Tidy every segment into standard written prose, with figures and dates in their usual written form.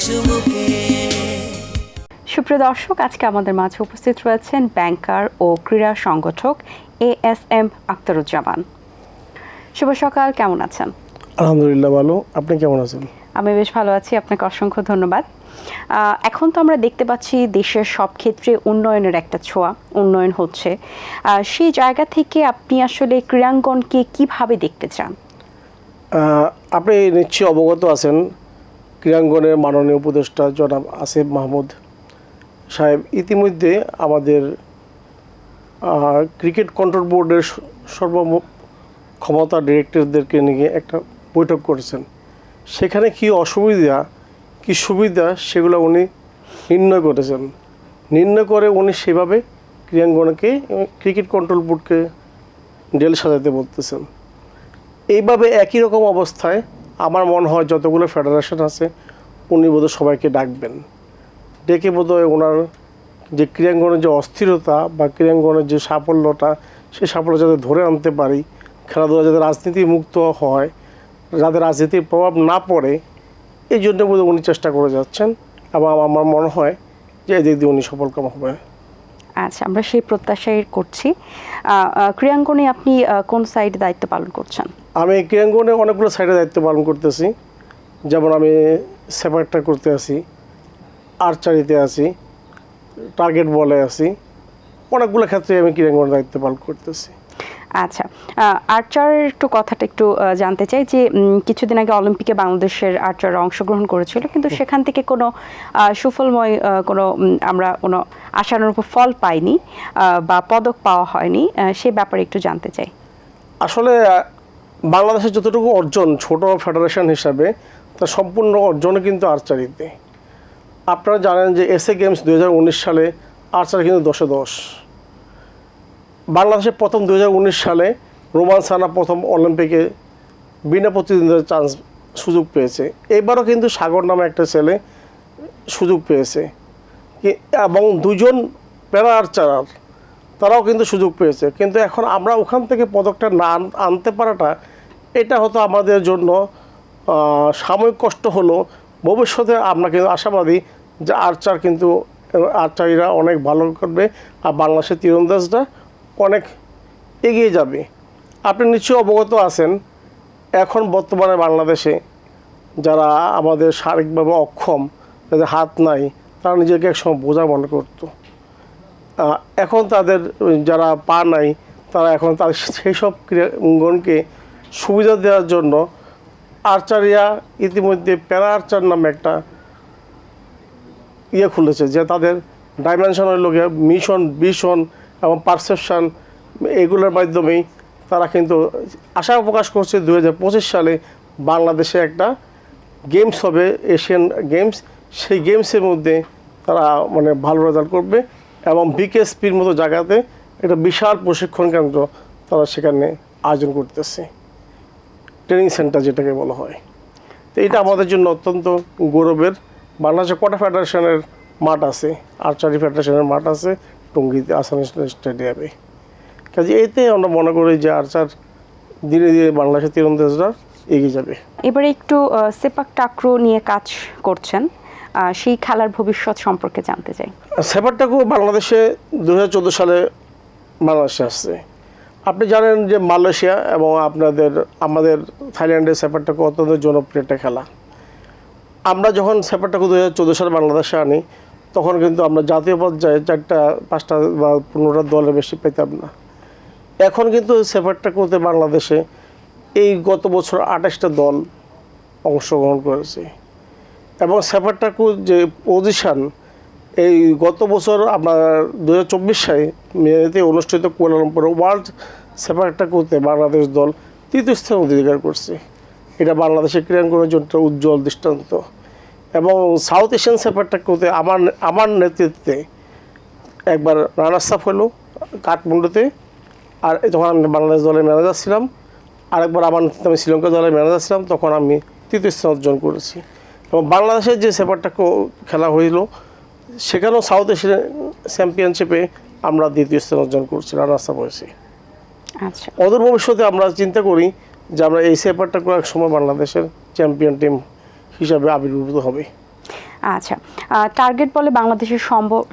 চুমুকে। সুপ্রিয় দর্শক, আজকে আমাদের মাঝে উপস্থিত রয়েছেন ব্যাংকার ও ক্রীড়া সংগঠক ASM আখতারুজ্জামান। শুভ সকাল, কেমন আছেন? আলহামদুলিল্লাহ ভালো, আপনি কেমন আছেন? আমি বেশ ভালো আছি, আপনাকে অসংখ্য ধন্যবাদ। এখন তো আমরা দেখতে পাচ্ছি দেশের সব ক্ষেত্রে উন্নয়নের একটা ছোঁয়া, উন্নয়ন হচ্ছে। সেই জায়গা থেকে আপনি আসলে ক্রীড়াঙ্গনকে কিভাবে দেখতে চান? আপনি নিশ্চয়ই অবগত আছেন, ক্রীড়াঙ্গনের মাননীয় উপদেষ্টা জনাব আসিফ মাহমুদ সাহেব ইতিমধ্যে আমাদের ক্রিকেট কন্ট্রোল বোর্ডের সর্বক্ষমতা ডিরেক্টরদেরকে নিয়ে একটা বৈঠক করেছেন। সেখানে কী অসুবিধা কী সুবিধা সেগুলো উনি নির্ণয় করেছেন। নির্ণয় করে উনি সেভাবে ক্রীড়াঙ্গনকে ক্রিকেট কন্ট্রোল বোর্ডকে ডেল সাজাতে বলতেছেন। এইভাবে একই রকম অবস্থায় আমার মনে হয় যতগুলো ফেডারেশন আছে উনি বোধহয় সবাইকে ডাকবেন, ডেকে বোধহয় ওনার যে ক্রীড়াঙ্গনের যে অস্থিরতা বা ক্রীড়াঙ্গনের যে সাফল্যটা, সেই সাফল্য যাতে ধরে আনতে পারি, খেলাধুলা যাতে রাজনীতি মুক্ত হয়, যাতে রাজনীতির প্রভাব না পড়ে, এই জন্য বোধহয় উনি চেষ্টা করে যাচ্ছেন এবং আমার মনে হয় যে এদিক দিয়ে উনি সফলকাম হবে। আচ্ছা, আমরা সেই প্রত্যাশাই করছি। ক্রীড়াঙ্গনে আপনি কোন সাইডে দায়িত্ব পালন করছেন? আমি ক্রীড়াঙ্গনে অনেকগুলো সাইডে দায়িত্ব পালন করতেছি, যেমন আমি সেপারেটটা করতে আছি, আর্চারিতে আছি, টার্গেট বলে আছি, অনেকগুলো ক্ষেত্রে আমি ক্রীড়াঙ্গনের দায়িত্ব পালন করতেছি। আচ্ছা, আর্চারের কথাটা একটু জানতে চাই যে কিছুদিন আগে অলিম্পিকে বাংলাদেশের আর্চাররা অংশগ্রহণ করেছিল, কিন্তু সেখান থেকে কোনো সুফলময় কোনো আমরা কোনো আশানুরূপ ফল পাইনি বা পদক পাওয়া হয়নি, সে ব্যাপারে একটু জানতে চাই। আসলে বাংলাদেশের যতটুকু অর্জন ছোট ফেডারেশন হিসাবে, তার সম্পূর্ণ অর্জনও কিন্তু আর্চারিতে। আপনারা জানেন যে এসএ গেমস 2019 সালে আর্চারি কিন্তু 10-এ 10। বাংলাদেশে প্রথম 2019 সালে রোমান সানা প্রথম অলিম্পিকে বিনা প্রতিদ্বন্দ্বিতার সুযোগ পেয়েছে। এবারও কিন্তু সাগর নামে একটা ছেলে সুযোগ পেয়েছে এবং দুজন প্যারা আর্চারার তারাও কিন্তু সুযোগ পেয়েছে। কিন্তু এখন আমরা ওখান থেকে পদকটা না আনতে পারাটা, এটা হয়তো আমাদের জন্য সাময়িক কষ্ট হলো। ভবিষ্যতে আমরা কিন্তু আশাবাদী যে আর্চারিরা অনেক ভালো করবে আর বাংলাদেশের তীরন্দাজরা অনেক এগিয়ে যাবে। আপনি নিশ্চয়ই অবগত আছেন, এখন বর্তমানে বাংলাদেশে যারা আমাদের শারীরিকভাবে অক্ষম, যাদের হাত নাই, তারা নিজেকে একসময় বোঝা মনে করতো। এখন তাদের যারা পা নাই, তারা এখন তাদের সেই সব ক্রীড়াঙ্গনকে সুবিধা দেওয়ার জন্য আর্চারিয়া ইতিমধ্যে প্যারা আর্চার নামে একটা খুলেছে, যে তাদের ডাইমেনশন হলো মিশন, ভিশন এবং পারসেপশান, এগুলোর মাধ্যমেই তারা কিন্তু আশা প্রকাশ করছে 2025 সালে বাংলাদেশে একটা গেমস হবে, এশিয়ান গেমস। সেই গেমসের মধ্যে তারা মানে ভালো রেজাল্ট করবে এবং বিকেএসপির মতো জায়গাতে একটা বিশাল প্রশিক্ষণ কেন্দ্র তারা সেখানে আয়োজন করতেছে, ট্রেনিং সেন্টার যেটাকে বলা হয়। তো এটা আমাদের জন্য অত্যন্ত গৌরবের। বাংলাদেশে কটা ফেডারেশনের মাঠ আছে? আর্চারি ফেডারেশনের মাঠ আছে টঙ্গীতে, আসান স্টেডিয়ামে। কাজে এতে আমরা মনে করি যে আর্চার ধীরে ধীরে বাংলাদেশের তীরন্দাজরা এগিয়ে যাবে। এবারে একটু সেপাক টাক্রো নিয়ে কাজ করছেন, সেই খেলার ভবিষ্যৎ সম্পর্কে জানতে চাই। সেপাক টাক্রো বাংলাদেশে 2014 সালে বাংলাদেশে আসছে। আপনি জানেন যে মালয়েশিয়া এবং আমাদের থাইল্যান্ডের সেপাক টাক্রো অত্যন্ত জনপ্রিয় একটা খেলা। আমরা যখন সেপাক টাক্রো 2014 সালে বাংলাদেশে আনি, তখন কিন্তু আমরা জাতীয় পর্যায়ে 4টা 5টা বা 15টা দলের বেশি পেতাম না। এখন কিন্তু সেপাক টাক্রোতে বাংলাদেশে এই গত বছর 28টা দল অংশগ্রহণ করেছে এবং সেপাক টাক্রোর যে পজিশান, এই গত বছর আপনার 2024 সালে মেতে অনুষ্ঠিত কুয়ালালামপুরে ওয়ার্ল্ড সেপাক টাক্রোতে বাংলাদেশ দল 3য় স্থান অধিকার করছে। এটা বাংলাদেশের ক্রীড়াঙ্গনের জন্য উজ্জ্বল দৃষ্টান্ত। এবং সাউথ এশিয়ান সেপাক টাক্রোতে আমার নেতৃত্বে একবার রানার্স আপ হলো কাঠমান্ডুতে, আর যখন আমি বাংলাদেশ দলের ম্যানেজার ছিলাম, আরেকবার আমার নেতৃত্বে আমি শ্রীলঙ্কা দলের ম্যানেজার ছিলাম, তখন আমি 3য় স্থান অর্জন করেছি। এবং বাংলাদেশের যে সেপাক টাক্রো খেলা হইল, সেখানেও সাউথ এশিয়ান চ্যাম্পিয়নশিপে আমরা 2য় স্থান অর্জন করছি, রানার্স আপ হয়েছি। আচ্ছা, অদূর ভবিষ্যতে আমরা চিন্তা করি যে আমরা এই সেপাক টাক্রো এক সময় বাংলাদেশের চ্যাম্পিয়ন টিম হিসাবে আবির্ভূত হবে। আচ্ছা, টার্গেট বলে বাংলাদেশের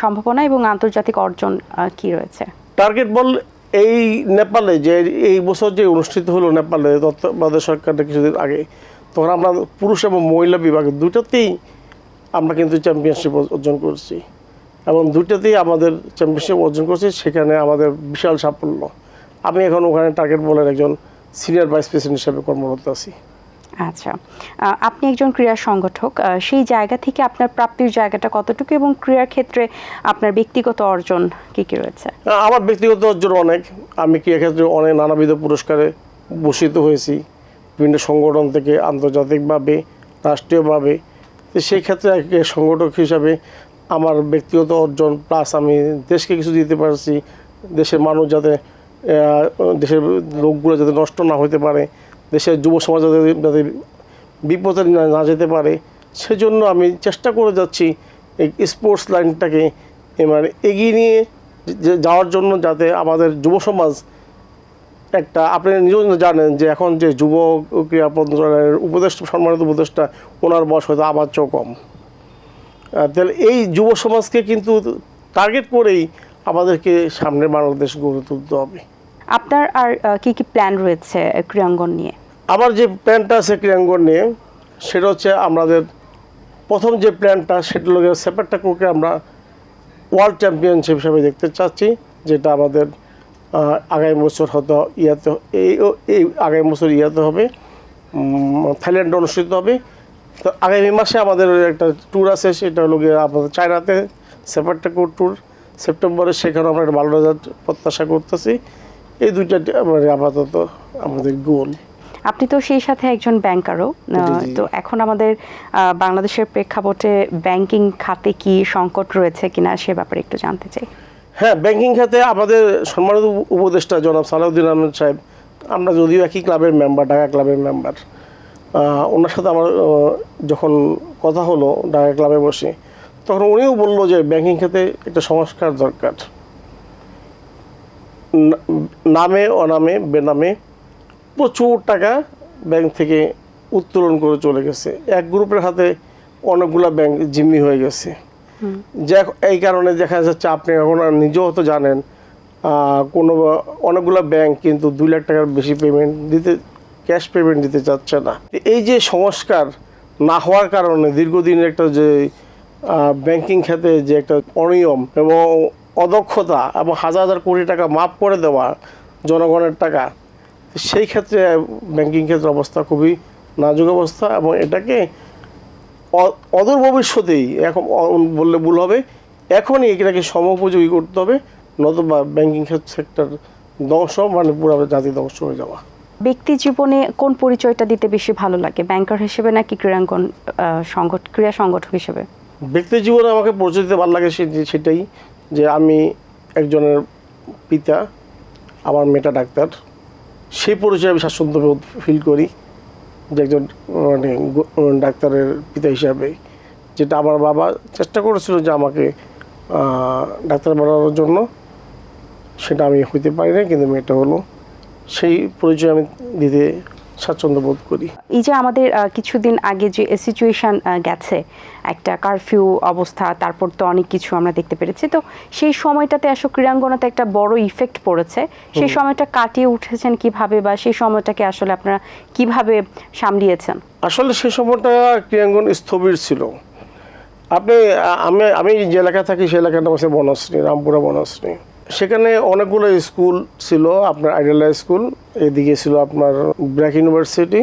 সম্ভাবনা এবং আন্তর্জাতিক অর্জন কি রয়েছে? টার্গেট বল এই নেপালে যে এই বছর যে অনুষ্ঠিত হলো নেপালে তত্ত্বাবধায়ক সরকারটা কিছুদিন আগে, তখন আমরা পুরুষ এবং মহিলা বিভাগ দুইটাতেই আমরা কিন্তু চ্যাম্পিয়নশিপ অর্জন করছি এবং দুইটাতেই আমাদের চ্যাম্পিয়নশিপ অর্জন করছি। সেখানে আমাদের বিশাল সাফল্য। আমি এখন ওখানে টার্গেট বলের একজন সিনিয়র ভাইস প্রেসিডেন্ট হিসেবে কর্মরত আছি। আচ্ছা, আপনি একজন ক্রীড়া সংগঠক, সেই জায়গা থেকে আপনার প্রাপ্তির জায়গাটা কতটুকু এবং ক্রীড়ার ক্ষেত্রে আপনার ব্যক্তিগত অর্জন কি কি রয়েছে? আমার ব্যক্তিগত অর্জন অনেক। আমি ক্রীড়া ক্ষেত্রে অনেক নানাবিধ পুরস্কারে ভূষিত হয়েছি, বিভিন্ন সংগঠন থেকে, আন্তর্জাতিকভাবে, রাষ্ট্রীয়ভাবে। তো সেই ক্ষেত্রে এক সংগঠক হিসাবে আমার ব্যক্তিগত অর্জন প্লাস আমি দেশকে কিছু দিতে পারছি, দেশের মানুষ যাতে, লোকগুলো যাতে নষ্ট না হতে পারে, দেশের যুব সমাজ যাতে বিপদে না যেতে পারে, সেজন্য আমি চেষ্টা করে যাচ্ছি এই স্পোর্টস লাইনটাকে মানে এগিয়ে নিয়ে যাওয়ার জন্য, যাতে আমাদের যুব সমাজ একটা, আপনি নিজেও জানেন যে এখন যে যুব ক্রীড়া মন্ত্রণালয়ের উপদেষ্টা, সম্মানিত উপদেষ্টা, ওনার বয়স হয়তো আমার চেয়েও কম। তাহলে এই যুব সমাজকে কিন্তু টার্গেট করেই আমাদেরকে সামনে বাংলাদেশ গড়ে তুলতে হবে। আপনার আর কি কি প্ল্যান রয়েছে ক্রীড়াঙ্গন নিয়ে? আমার যে প্ল্যানটা আছে ক্রীড়াঙ্গন নিয়ে, সেটা হচ্ছে আমাদের প্রথম যে প্ল্যানটা, সেটা হলো সেপারটাকুকে আমরা ওয়ার্ল্ড চ্যাম্পিয়নশিপ হিসাবে দেখতে চাচ্ছি, যেটা আমাদের আগামী বছর হয়তো এই আগামী বছর হবে, থাইল্যান্ডে অনুষ্ঠিত হবে। তো আগামী মাসে আমাদের একটা ট্যুর আছে, সেটা হলো গিয়ে আমাদের চায়নাতে সেপারটাকু ট্যুর সেপ্টেম্বরে, সেখানে আমরা একটা ভালো রেজাল্ট প্রত্যাশা করতেছি। এই দুইটা মানে আপাতত আমাদের গোল। আপনি তো সেই সাথে একজন ব্যাংকারও, তো এখন আমাদের বাংলাদেশের প্রেক্ষাপটে ব্যাংকিং খাতে কি সংকট রয়েছে কিনা সে ব্যাপারে একটু জানতে চাই। হ্যাঁ, ব্যাংকিং খাতে আমাদের সম্মানিত উপদেষ্টা জনাব সালাউদ্দিন আহমেদ সাহেব, আমরা যদিও একই ক্লাবের মেম্বার, ঢাকা ক্লাবের মেম্বার, ওনার সাথে আমার যখন কথা হলো ঢাকা ক্লাবে বসে, তখন উনিও বললো যে ব্যাংকিং খাতে একটা সংস্কার দরকার। নামে অনামে বেনামে প্রচুর টাকা ব্যাংক থেকে উত্তোলন করে চলে গেছে, এক গ্রুপের হাতে অনেকগুলো ব্যাংক জিম্মি হয়ে গেছে। যে এই কারণে দেখা যাচ্ছে, আপনি এখন নিজেও তো জানেন, অনেকগুলো ব্যাংক কিন্তু 2 লাখ টাকার বেশি পেমেন্ট দিতে, ক্যাশ পেমেন্ট দিতে চাচ্ছে না। এই যে সংস্কার না হওয়ার কারণে দীর্ঘদিনের একটা যে ব্যাংকিং খাতে যে একটা অনিয়ম এবং অদক্ষতা এবং হাজার হাজার কোটি টাকা মাফ করে দেওয়া জনগণের টাকা, সেই ক্ষেত্রে ব্যাংকিং ক্ষেত্রের অবস্থা খুবই নাজুক অবস্থা এবং এটাকে অদূর ভবিষ্যতেই, এখন বললে ভুল হবে, এখনই এটাকে সমোপযোগী করতে হবে, নতুবা ব্যাংকিং সেক্টর ধ্বংস মানে পুরো জাতি ধ্বংস হয়ে যাওয়া। ব্যক্তি জীবনে কোন পরিচয়টা দিতে বেশি ভালো লাগে, ব্যাংকার হিসেবে নাকি ক্রীড়াঙ্গন ক্রীড়া সংগঠক হিসেবে? ব্যক্তি জীবনে আমাকে পরিচয় দিতে ভালো লাগে সেটাই যে আমি একজনের পিতা, আমার মেয়েটা ডাক্তার, সেই পরিচয়ে আমি স্বাচ্ছন্দ্য ফিল করি যে একজন মানে ডাক্তারের পিতা হিসাবে। যেটা আমার বাবা চেষ্টা করেছিল যে আমাকে ডাক্তার বানানোর জন্য, সেটা আমি হইতে পারি না, কিন্তু মেয়েটা হলো, সেই পরিচয় আমি দিতে স্বাচ্ছন্দ্য বোধ করি। এই যে আমাদের কিছুদিন আগে যে সিচুয়েশন গেছে, একটা কারফিউ অবস্থা, তারপর তো অনেক কিছু আমরা দেখতে পেরেছি, তো সেই সময়টাতে আসলে ক্রীড়াঙ্গনাতে একটা বড় ইফেক্ট পড়েছে। সেই সময়টা কাটিয়ে উঠেছেন কিভাবে, বা সেই সময়টাকে আসলে আপনারা কিভাবে সামলিয়েছেন? আসলে সেই সময়টা ক্রীড়াঙ্গন স্থবির ছিল। আমি যে এলাকায় থাকি সেই এলাকাটা হচ্ছে বনশ্রী, রামপুরা বনশ্রী। সেখানে অনেকগুলো স্কুল ছিল, আপনার আইডিয়াল স্কুল, এদিকে ছিল আপনার BRAC university,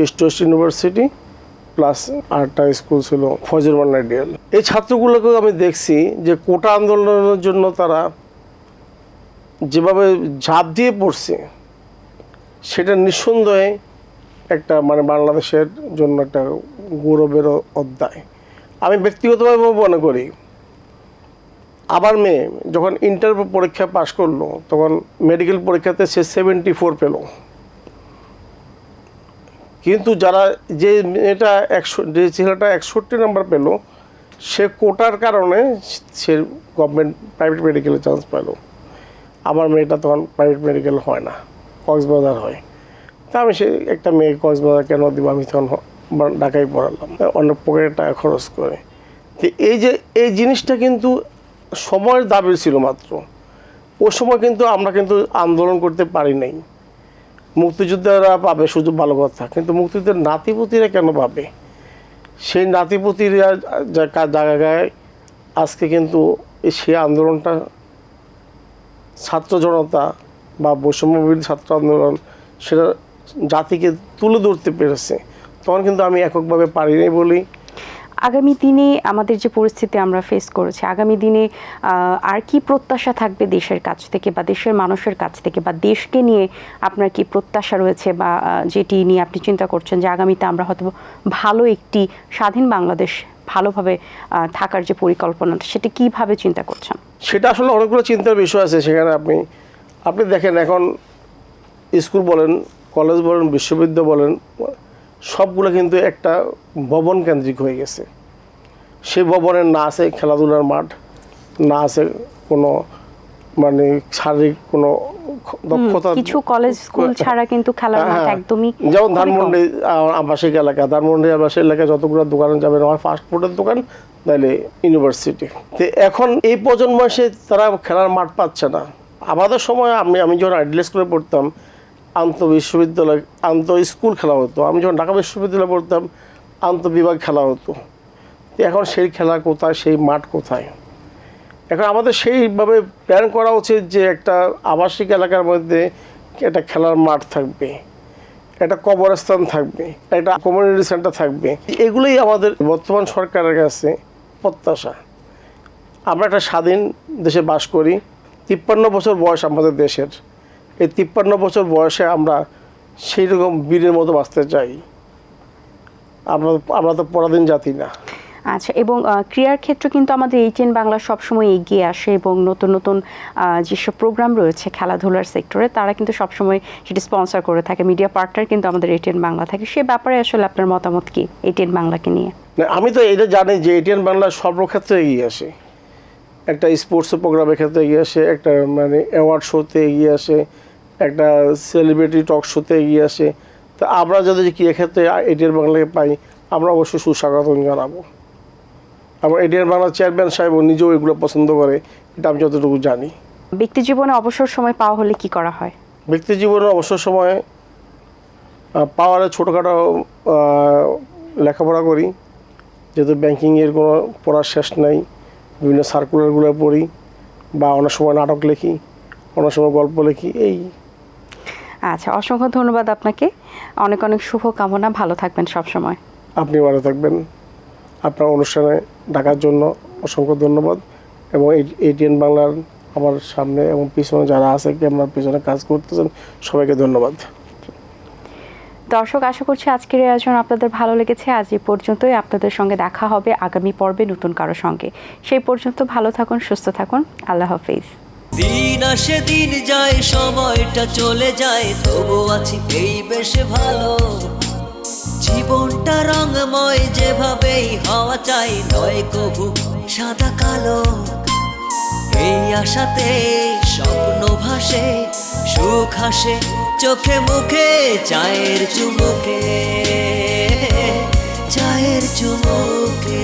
east West university, plus আরেকটা স্কুল ছিল ফজলুর রহমান আইডিয়াল। এই ছাত্রগুলোকেও আমি দেখছি যে কোটা আন্দোলনের জন্য তারা যেভাবে ঝাঁপ দিয়ে পড়ছে, সেটা নিঃসন্দেহে একটা মানে বাংলাদেশের জন্য একটা গৌরবের অধ্যায়। আমি ব্যক্তিগতভাবে মনে করি, আমার মেয়ে যখন ইন্টার পরীক্ষা পাশ করলো, তখন মেডিকেল পরীক্ষাতে সে 74 পেল, কিন্তু যে ছেলেটা 61 নাম্বার পেল, সে কোটার কারণে সে গভর্নমেন্ট প্রাইভেট মেডিকেলে চান্স পেল। আমার মেয়েটা তখন প্রাইভেট মেডিকেল হয় না, কক্সবাজার হয়। তা আমি সে একটা মেয়ে কক্সবাজার কেন দিব, আমি তখন ঢাকায় পড়ালাম অনেক পকেটে টাকা খরচ করে। তো এই জিনিসটা কিন্তু সময়ের দাবি ছিল মাত্র। ওই সময় কিন্তু আমরা কিন্তু আন্দোলন করতে পারি নাই। মুক্তিযোদ্ধারা পাবে সুযোগ, ভালো কথা, কিন্তু মুক্তিযুদ্ধের নাতিপুতিরা কেন পাবে? সেই নাতিপুতিরা জায়গায় আজকে কিন্তু সেই আন্দোলনটা ছাত্র জনতা বা বৈষম্যবিরোধী ছাত্র আন্দোলন সেটা জাতিকে তুলে ধরতে পেরেছে। তখন কিন্তু আমি এককভাবে পারিনি বলি। আগামী দিনে আমাদের যে পরিস্থিতি আমরা ফেস করেছি, আগামী দিনে আর কি প্রত্যাশা থাকবে দেশের কাছ থেকে বা দেশের মানুষের কাছ থেকে, বা দেশকে নিয়ে আপনার কি প্রত্যাশা রয়েছে, বা যেটি নিয়ে আপনি চিন্তা করছেন যে আগামীতে আমরা হয়তো ভালো একটি স্বাধীন বাংলাদেশ ভালোভাবে থাকার যে পরিকল্পনা, সেটা কিভাবে চিন্তা করছেন? সেটা আসলে অনেকগুলো চিন্তার বিষয় আছে সেখানে। আপনি দেখেন, এখন স্কুল বলেন, কলেজ বলেন, বিশ্ববিদ্যালয় বলেন, সবগুলো কিন্তু একটা ভবন কেন্দ্রিক হয়ে গেছে। সেই ভবনের না আছে খেলাধুলার মাঠ, না আছে কোনো মানে শারীরিক কোনো দক্ষতা। কিছু কলেজ স্কুল ছাড়া কিন্তু খেলার মাঠ একদমই, যেমন ধানমন্ডি আবাসিক এলাকা, ধানমন্ডি আবাসিক এলাকায় যতগুলো দোকান যাবেন, আমার ফাস্টফুডের দোকান, তাহলে ইউনিভার্সিটি। তো এখন এই প্রজন্ম এসে তারা খেলার মাঠ পাচ্ছে না। আমাদের সময় আমি যখন আইডিয়াল স্কুলে পড়তাম, বিশ্ববিদ্যালয় স্কুল খেলা হতো। আমি যখন ঢাকা বিশ্ববিদ্যালয়ে পড়তাম, বিভাগ খেলা হতো। এখন সেই খেলা কোথায়, সেই মাঠ কোথায়? এখন আমাদের সেইভাবে প্ল্যান করা উচিত যে একটা আবাসিক এলাকার মধ্যে একটা খেলার মাঠ থাকবে, একটা কবরস্থান থাকবে, একটা কমিউনিটি সেন্টার থাকবে। এগুলোই আমাদের বর্তমান সরকারের কাছে প্রত্যাশা। আমরা একটা স্বাধীন দেশে বাস করি। 53 বছর বয়স আমাদের দেশের। এই 53 বছর বয়সে আমরা সেই রকম বীরের মতো বাঁচতে চাই। আমরা তো পরাধীন জাতি না। আচ্ছা, এবং ক্রীড়ার ক্ষেত্রে কিন্তু আমাদের ATN বাংলা সবসময় এগিয়ে আসে, এবং নতুন নতুন যেসব প্রোগ্রাম রয়েছে খেলাধুলার সেক্টরে, তারা কিন্তু সবসময় সেটি স্পন্সর করে থাকে। মিডিয়া পার্টনার কিন্তু আমাদের ATN বাংলা থাকে। সে ব্যাপারে আসলে আপনার মতামত কি ATN বাংলাকে নিয়ে? না, আমি তো এটা জানি যে ATN বাংলা সর্বক্ষেত্রে এগিয়ে আসে। একটা স্পোর্টস প্রোগ্রামের ক্ষেত্রে এগিয়ে আসে, একটা মানে অ্যাওয়ার্ড শোতে এগিয়ে আসে, একটা সেলিব্রিটি টক শোতে এগিয়ে আসে। তো আমরা যদি ক্রীড়া ক্ষেত্রে ATN বাংলাকে পাই, আমরা অবশ্যই সুস্বাগতম জানাবো। আমার ATN বাংলার চেয়ারম্যান সাহেব নিজেও এগুলো পছন্দ করে, এটা আমি যতটুকু জানি। ব্যক্তি জীবনে অবসর সময় পাওয়া হলে কি করা হয়? ব্যক্তি জীবনে অবসর সময় পাওয়ারে ছোটোখাটো লেখাপড়া করি, যেহেতু ব্যাংকিংয়ের কোনো পড়ার শেষ নাই। বিভিন্ন সার্কুলারগুলো পড়ি, বা অনেক সময় নাটক লিখি, অনেক সময় গল্প লিখি। এই। আচ্ছা, অসংখ্য ধন্যবাদ আপনাকে। অনেক অনেক শুভ কামনা। ভালো থাকবেন সবসময়। আপনি ভালো থাকবেন। আপনার অনুষ্ঠানে ডাকার জন্য অসংখ্য ধন্যবাদ। এবং ATN বাংলার আমার সামনে এবং পিছনে যারা আছে, ক্যামেরার পিছনে কাজ করতেছেন, সবাইকে ধন্যবাদ। দর্শক, আশা করছি আজকের এই আয়োজন আপনাদের ভালো লেগেছে। আজ এই পর্যন্তই। আপনাদের সঙ্গে দেখা হবে আগামী পর্বে নতুন কারো সঙ্গে। সেই পর্যন্ত ভালো থাকুন, সুস্থ থাকুন। আল্লাহ হাফিজ। দিন আসে দিন যায়, সময়টা চলে যায়, তবু আছি এই বেশ ভালো। জীবনটা রঙময়, যেভাবেই হওয়া চাই, নয় কবু সাদা কালো। এই আশাতে স্বপ্ন ভাসে, সুখ হাসে চোখে মুখে, চায়ের চুমুকে, চায়ের চুমুকে।